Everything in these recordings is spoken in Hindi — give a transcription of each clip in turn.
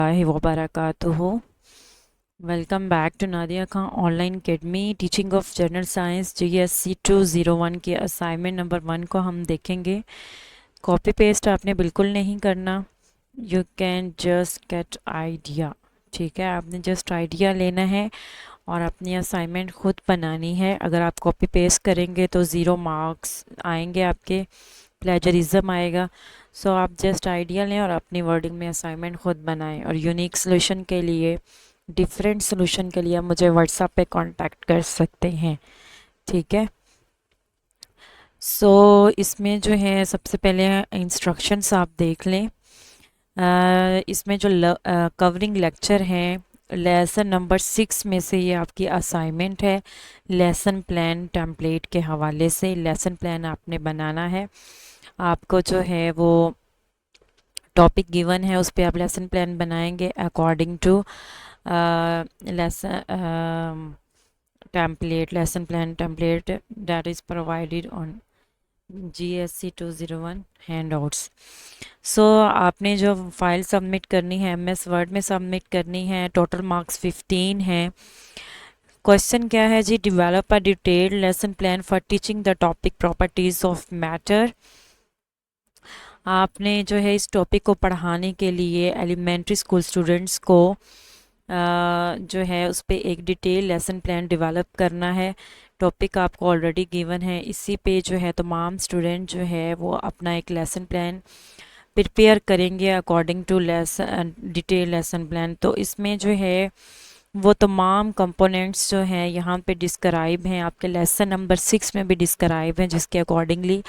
वबरकातुहू। Welcome back to Nadia Khan online academy teaching of general science GSC 201 के असाइनमेंट नंबर 1 को हम देखेंगे। कॉपी पेस्ट आपने बिल्कुल नहीं करना, you can just get idea. ठीक है, आपने जस्ट आइडिया लेना है और अपनी असाइनमेंट खुद बनानी है। अगर आप कॉपी पेस्ट करेंगे तो 0 मार्क्स आएंगे, आपके प्लेजरिज्म आएगा। सो आप जस्ट आइडिया लें और अपनी वर्डिंग में असाइनमेंट खुद बनाएं। और यूनिक सोल्यूशन के लिए, डिफरेंट सोल्यूशन के लिए आप मुझे व्हाट्सएप पे कांटेक्ट कर सकते हैं। ठीक है, इसमें जो है सबसे पहले इंस्ट्रक्शंस आप देख लें। इसमें जो कवरिंग लेक्चर हैं, लेसन नंबर 6 में से ये आपकी असाइनमेंट है। लेसन प्लान टेम्पलेट के हवाले से लेसन प्लान आपने बनाना है। आपको जो है वो टॉपिक गिवन है, उस पर आप लेसन प्लान बनाएंगे according to lesson template, lesson plan template that is provided on GSC 201 handouts. आपने जो फाइल सबमिट करनी है MS वर्ड में सबमिट करनी है। टोटल मार्क्स 15 हैं। क्वेश्चन क्या है जी? Develop a detailed lesson plan for teaching the topic properties of matter. आपने जो है इस टॉपिक को पढ़ाने के लिए एलिमेंट्री स्कूल स्टूडेंट्स को जो है उस पर एक डिटेल लेसन प्लान डेवलप करना है। टॉपिक आपको ऑलरेडी गिवन है, इसी पे जो है तमाम स्टूडेंट जो है वो अपना एक लेसन प्लान प्रिपेयर करेंगे according to lesson detail lesson plan. तो इसमें जो है वो तमाम कंपोनेंट्स जो हैं यहाँ पे डिस्क्राइब हैं, आपके लेसन नंबर 6 में भी डिस्क्राइब हैं, जिसके अकॉर्डिंगली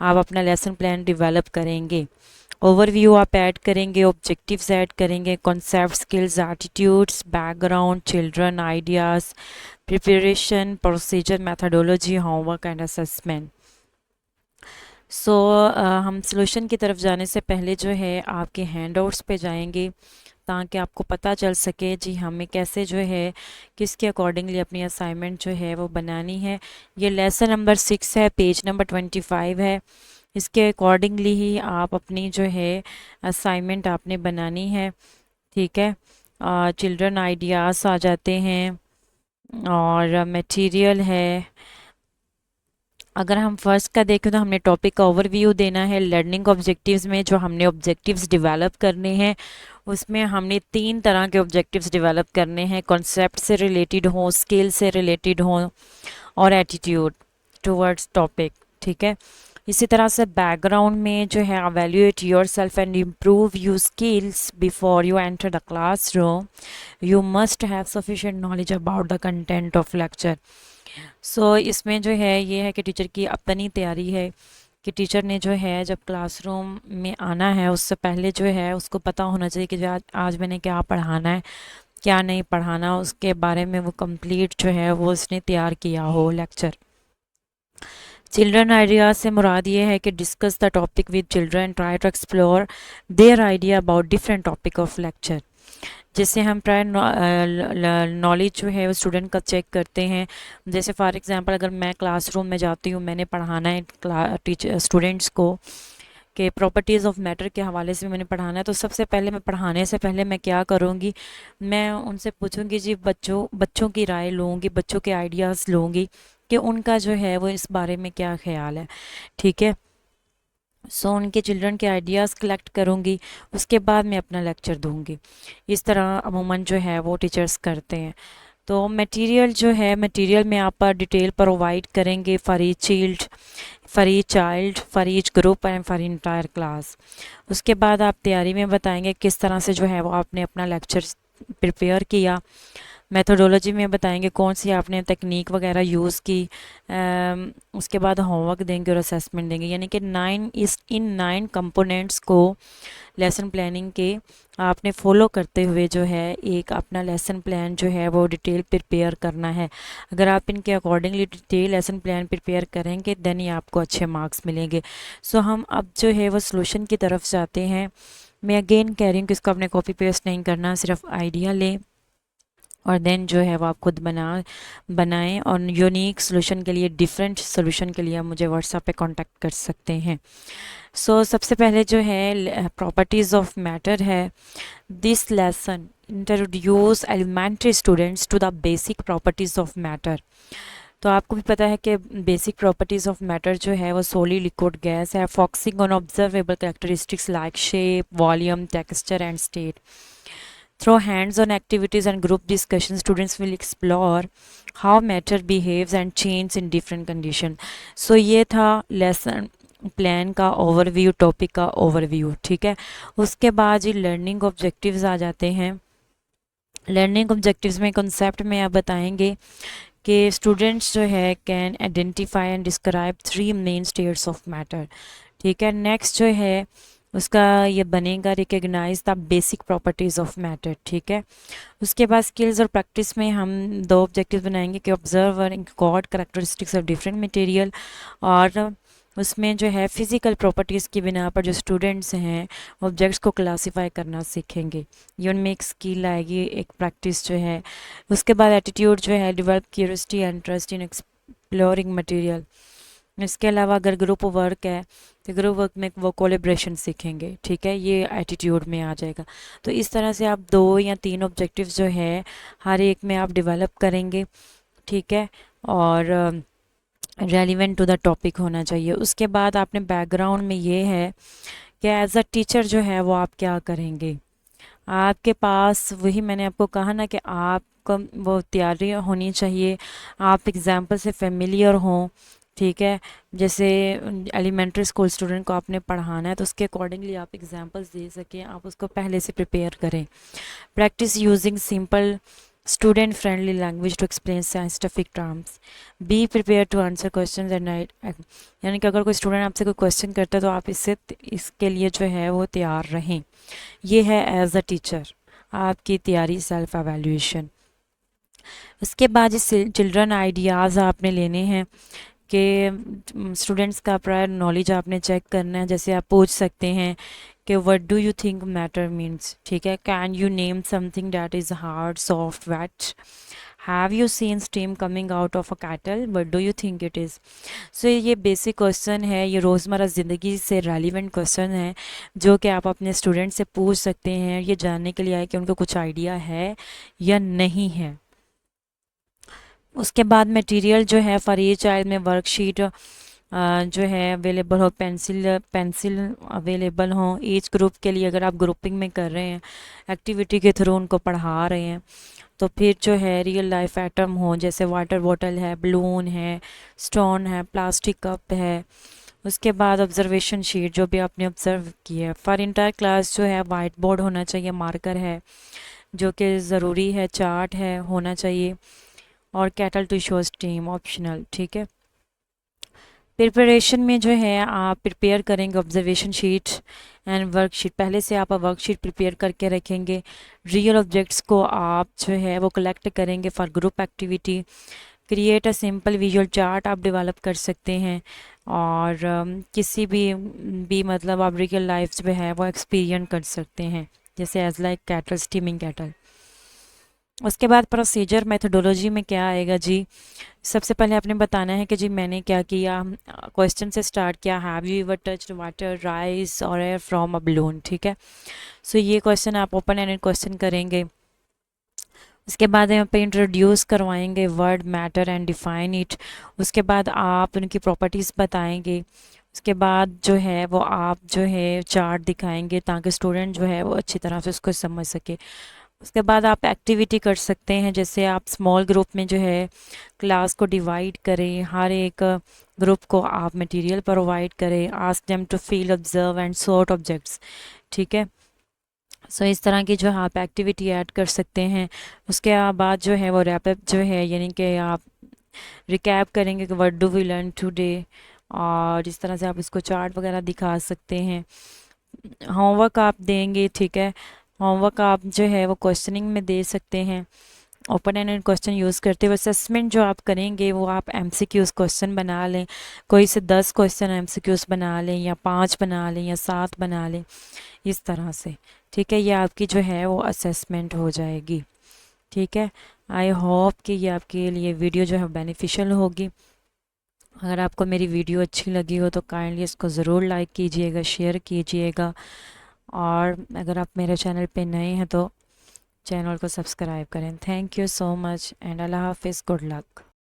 आप अपना लेसन प्लान डेवलप करेंगे। ओवरव्यू आप ऐड करेंगे, ऑब्जेक्टिव्स ऐड करेंगे, concept, skills, attitudes, background, children, ideas, preparation, procedure, methodology, homework and assessment. हम सॉल्यूशन की तरफ जाने से पहले जो है आपके हैंडआउट्स पे जाएंगे ताकि आपको पता चल सके जी हमें कैसे जो है किसके अकॉर्डिंगली अपनी असाइनमेंट जो है वो बनानी है। ये लेसन नंबर 6 है, पेज नंबर 25 है। इसके अकॉर्डिंगली ही आप अपनी जो है असाइनमेंट आपने बनानी है। ठीक है, चिल्ड्रन आइडियाज़ आ जाते हैं और मटेरियल है। अगर हम फर्स्ट का देखें तो हमने टॉपिक का ओवरव्यू देना है। लर्निंग ऑब्जेक्टिव्स में जो हमने ऑब्जेक्टिव्स डेवलप करने हैं उसमें हमने 3 तरह के ऑब्जेक्टिव्स डेवलप करने हैं। कॉन्सेप्ट से रिलेटेड हो, स्किल से रिलेटेड हो और एटीट्यूड टुवर्ड्स टॉपिक। ठीक है, इसी तरह से बैकग्राउंड में जो है evaluate yourself and improve your skills before you enter the classroom. You must have sufficient knowledge about the content of lecture. इसमें जो है ये है कि टीचर की अपनी तैयारी है कि टीचर ने जो है जब क्लासरूम में आना है उससे पहले जो है उसको पता होना चाहिए कि आज मैंने क्या पढ़ाना है, क्या नहीं पढ़ाना, उसके बारे में वो कंप्लीट जो है वो उसने तैयार किया हो लेक्चर। चिल्ड्रन आइडियाज से मुराद ये है कि discuss the topic with children, try to explore their idea about different topic of lecture. जैसे हम प्रायर नॉलेज जो है वो स्टूडेंट का चेक करते हैं। जैसे फॉर एग्जांपल अगर मैं क्लासरूम में जाती हूँ, मैंने पढ़ाना है टीचर स्टूडेंट्स को कि प्रॉपर्टीज़ ऑफ मैटर के हवाले से मैंने पढ़ाना है, तो सबसे पहले मैं पढ़ाने से पहले मैं क्या करूँगी, मैं उनसे पूछूंगी जी बच्चों की राय लूँगी, बच्चों के आइडियाज़ लूँगी कि उनका जो है वो इस बारे में क्या ख्याल है। ठीक है, उनके चिल्ड्रन के आइडियाज़ कलेक्ट करूँगी, उसके बाद मैं अपना लेक्चर दूँगी। इस तरह अमूमन जो है वो टीचर्स करते हैं। तो मटेरियल जो है, मटेरियल में आप डिटेल प्रोवाइड करेंगे for each child, for each group and for entire class. उसके बाद आप तैयारी में बताएंगे किस तरह से जो है वो आपने अपना लेक्चर प्रिपेयर किया। मेथोडोलॉजी में बताएंगे कौन सी आपने तकनीक वगैरह यूज़ की। उसके बाद होमवर्क देंगे और असेसमेंट देंगे, यानी कि 9 कंपोनेंट्स को लेसन प्लानिंग के आपने फॉलो करते हुए जो है एक अपना लेसन प्लान जो है वो डिटेल प्रिपेयर करना है। अगर आप इनके accordingly detail lesson plan prepare करेंगे देन ही आपको अच्छे मार्क्स मिलेंगे। हम अब जो है वो सॉल्यूशन की तरफ जाते हैं। मैं अगेन कह रही हूँ कि इसको आपने कॉपी पेस्ट नहीं करना, सिर्फ आइडिया लें और देन जो है वो आप खुद बनाएं, और यूनिक सोल्यूशन के लिए, डिफरेंट सोल्यूशन के लिए आप मुझे व्हाट्सएप पे कांटेक्ट कर सकते हैं। सबसे पहले जो है प्रॉपर्टीज़ ऑफ मैटर है। This lesson introduce elementary students to the basic properties of matter. तो आपको भी पता है कि बेसिक प्रॉपर्टीज़ ऑफ मैटर जो है वो सॉलिड, लिक्विड, गैस है, focusing on observable characteristics like shape, volume, texture and state. Through hands-on activities and group discussions, students will explore how matter behaves and changes in different conditions. ये था लेसन प्लान का ओवरव्यू, टॉपिक का ओवरव्यू। ठीक है, उसके बाद ये लर्निंग ऑब्जेक्टिव्स आ जाते हैं। लर्निंग ऑब्जेक्टिव्स में कॉन्सेप्ट में आप बताएंगे कि स्टूडेंट्स जो है can identify and describe 3 main states of matter. ठीक है, नेक्स्ट जो है उसका ये बनेगा recognize the basic properties of matter. ठीक है, उसके बाद स्किल्स और प्रैक्टिस में हम 2 ऑब्जेक्टिव बनाएंगे कि ऑब्जर्व और record characteristics of different material, और उसमें जो है फिज़िकल प्रॉपर्टीज़ की बिना पर जो स्टूडेंट्स हैं ऑब्जेक्ट्स को क्लासीफाई करना सीखेंगे। ये उनमें एक स्किल आएगी, एक प्रैक्टिस जो है। उसके बाद एटीट्यूड जो है, develop curiosity and interest in exploring material. इसके अलावा अगर ग्रुप वर्क है तो ग्रुप वर्क में वो कोलेब्रेशन सीखेंगे। ठीक है, ये एटीट्यूड में आ जाएगा। तो इस तरह से आप 2 या 3 ऑब्जेक्टिव जो है हर एक में आप डेवलप करेंगे। ठीक है, और रेलिवेंट टू द टॉपिक होना चाहिए। उसके बाद आपने बैकग्राउंड में ये है कि एज अ टीचर जो है वो आप क्या करेंगे। आपके पास वही मैंने आपको कहा ना कि आपको वो तैयारी होनी चाहिए, आप एग्जाम्पल से फेमिलियर हों। ठीक है, जैसे एलिमेंट्री स्कूल स्टूडेंट को आपने पढ़ाना है तो उसके अकॉर्डिंगली आप एग्जांपल्स दे सकें, आप उसको पहले से प्रिपेयर करें। Practice using simple student friendly language to explain scientific terms. Be prepare to answer question and right, यानी कि अगर कोई स्टूडेंट आपसे कोई क्वेश्चन करता है तो आप इसके लिए जो है वो तैयार रहें। ये है एज अ टीचर आपकी तैयारी, सेल्फ एवेल्यूएशन। उसके बाद चिल्ड्रन आइडियाज़ आपने लेने हैं कि स्टूडेंट्स का प्रायर नॉलेज आपने चेक करना है। जैसे आप पूछ सकते हैं कि what do you think matter means. ठीक है, can you name something that is hard, soft, wet. Have you seen steam coming out of a kettle, what do you think it is. ये बेसिक क्वेश्चन है, ये रोज़मर्रा ज़िंदगी से रेलिवेंट क्वेश्चन है जो कि आप अपने स्टूडेंट से पूछ सकते हैं, ये जानने के लिए आए कि उनको कुछ आइडिया है या नहीं है। उसके बाद मटेरियल जो है फॉर ये चाइल्ड में वर्कशीट जो है अवेलेबल हो, पेंसिल अवेलेबल हो एज ग्रुप के लिए। अगर आप ग्रुपिंग में कर रहे हैं, एक्टिविटी के थ्रू उनको पढ़ा रहे हैं, तो फिर जो है रियल लाइफ आइटम हो, जैसे वाटर बॉटल है, बलून है, स्टोन है, प्लास्टिक कप है। उसके बाद ऑब्जर्वेशन शीट जो भी आपने ऑब्जर्व की है। फॉर इंटायर क्लास जो है वाइट बोर्ड होना चाहिए, मार्कर है जो कि ज़रूरी है, चार्ट है होना चाहिए, और kettle to show steam optional. ठीक है, प्रिपरेशन में जो है आप प्रिपेयर करेंगे ऑब्जर्वेशन शीट एंड वर्कशीट। पहले से आप वर्कशीट प्रिपेयर करके रखेंगे। रियल ऑब्जेक्ट्स को आप जो है वो कलेक्ट करेंगे for group activity. Create a simple visual chart आप डेवलप कर सकते हैं, और किसी भी मतलब आप रियल लाइफ जो है वो एक्सपीरियंस कर सकते हैं, जैसे as like kettle, steaming kettle. उसके बाद प्रोसीजर मेथोडोलॉजी में क्या आएगा जी, सबसे पहले आपने बताना है कि जी मैंने क्या किया। क्वेश्चन से स्टार्ट किया, have you ever touched water, rice और एयर फ्रॉम अ बलून। ठीक है, ये क्वेश्चन आप ओपन एंडेड क्वेश्चन करेंगे। उसके बाद यहाँ पे इंट्रोड्यूस करवाएंगे word matter and define it. उसके बाद आप उनकी प्रॉपर्टीज़ बताएंगे। उसके बाद जो है वो आप जो है चार्ट दिखाएंगे ताकि स्टूडेंट जो है वो अच्छी तरह से उसको समझ सके। उसके बाद आप एक्टिविटी कर सकते हैं, जैसे आप स्मॉल ग्रुप में जो है क्लास को डिवाइड करें, हर एक ग्रुप को आप मटेरियल प्रोवाइड करें, ask them to feel, observe and sort objects. ठीक है, इस तरह की जो आप एक्टिविटी ऐड कर सकते हैं। उसके बाद जो है वो रैपअप जो है, यानी कि आप रिकैप करेंगे कि what do we learn today, और इस तरह से आप इसको चार्ट वगैरह दिखा सकते हैं। होमवर्क आप देंगे। ठीक है, होमवर्क आप जो है वो क्वेश्चनिंग में दे सकते हैं, ओपन एंडेड क्वेश्चन यूज़ करते हुए। असेसमेंट जो आप करेंगे वो आप एमसीक्यूज़ क्वेश्चन बना लें, कोई से 10 क्वेश्चन एमसीक्यूज़ बना लें, या 5 बना लें, या 7 बना लें, इस तरह से। ठीक है, ये आपकी जो है वो असेसमेंट हो जाएगी। ठीक है, आई होप कि ये आपके लिए वीडियो जो है बेनिफिशियल होगी। अगर आपको मेरी वीडियो अच्छी लगी हो तो काइंडली इसको ज़रूर लाइक कीजिएगा, शेयर कीजिएगा, और अगर आप मेरे चैनल पे नए हैं तो चैनल को सब्सक्राइब करें। Thank you so much and अल्लाह हाफिज़, गुड लक।